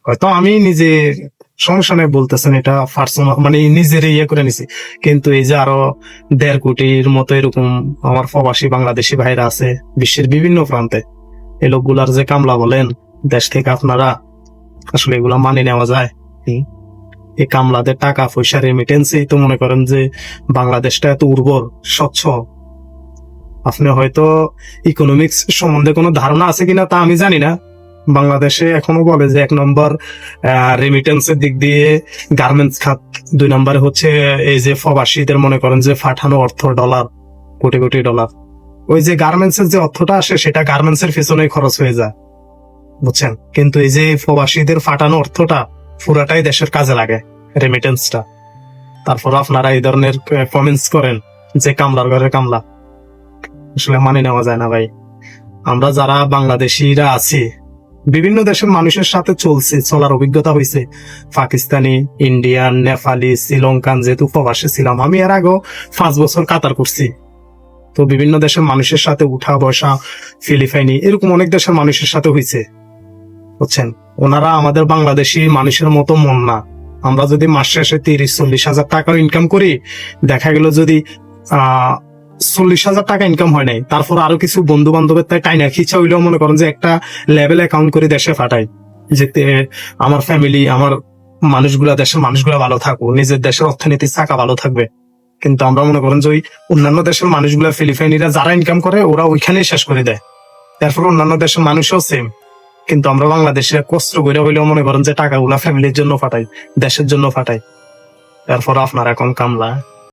হয়তো আমি নিজে সমস্যা নেই বলতেছেন, এটা পার্সোনাল মানে নিজের ইয়ে করে নিছি, কিন্তু এই যে আরো 1.5 কোটির মতো এরকম আমার প্রবাসী বাংলাদেশি ভাইরা আছে বিশ্বের বিভিন্ন প্রান্তে, এই লোকগুলার যে কামলা বলেন দেশ থেকে আপনারা, আসলে এগুলা মানে নেওয়া যায়? এই কামলাদের টাকা পয়সা রেমিটেন্সে তো মনে করেন যে বাংলাদেশটা এত উর্বর স্বচ্ছ। আপনি হয়তো ইকোনমিক্স সম্বন্ধে কোনো ধারণা আছে কিনা তা আমি জানি না। বাংলাদেশে এখনো বলে যে 1 নম্বর রেমিটেন্সের দিক দিয়ে গার্মেন্টস খাত, 2 নম্বরে হচ্ছে এই যে প্রবাসীদের মনে করেন যে পাঠানো অর্থ ডলার, কোটি কোটি ডলার। ওই যে গার্মেন্টস এর যে অর্থটা আসে সেটা গার্মেন্টস এর পিছনে খরচ হয়ে যায়, বুঝছেন? কিন্তু এই যে প্রবাসীদের পাঠানো অর্থটা পুরাটাই দেশের কাজে লাগে, রেমিটেন্সটা। তারপর আপনারা এই ধরনের কমেন্টস করেন যে কামলার ঘরে কামলা, আসলে মানে নেওয়া যায় না ভাই। আমরা যারা বাংলাদেশিরা আছি বিভিন্ন দেশের মানুষের সাথে চলার অভিজ্ঞতা হয়েছে, পাকিস্তানি, ইন্ডিয়ান, নেপালি, শ্রীলঙ্কান, যেহেতু প্রবাসে ছিলাম আমি, এর আগেও 5 বছর কাতার করছি। তো বিভিন্ন দেশের মানুষের সাথে উঠা বসা, ফিলিপাইনি, এরকম অনেক দেশের মানুষের সাথে হয়েছে, বুঝছেন? ওনারা আমাদের বাংলাদেশি মানুষের মতো মন না। আমরা যদি মাস শেষে 30-40 হাজার টাকা ইনকাম করি, দেখা গেল যদি 40 হাজার টাকা ইনকাম হয় নাই, তারপর আরো কিছু বন্ধু বান্ধবের তাই টাইনা খিচা হইলেও মনে করেন যে একটা লেভেল অ্যাকাউন্ট করে দেশে পাঠাই, যেতে আমার ফ্যামিলি, আমার মানুষগুলা, দেশের মানুষগুলা ভালো থাকবো, নিজের দেশের অর্থনীতির চাকা ভালো থাকবে। কিন্তু আমরা মনে করেন যে ওই অন্যান্য দেশের মানুষগুলা, ফিলিপাইনিরা যারা ইনকাম করে ওরা ওইখানেই শেষ করে দেয়। তারপর অন্যান্য দেশের মানুষও সেম, কিন্তু আমরা বাংলাদেশে কষ্ট করে হইলেও মনে করেন যে টাকাগুলা ফ্যামিলির জন্য ফাটাই, দেশের জন্য ফাটাই। তারপর আপনার এখন কামলা।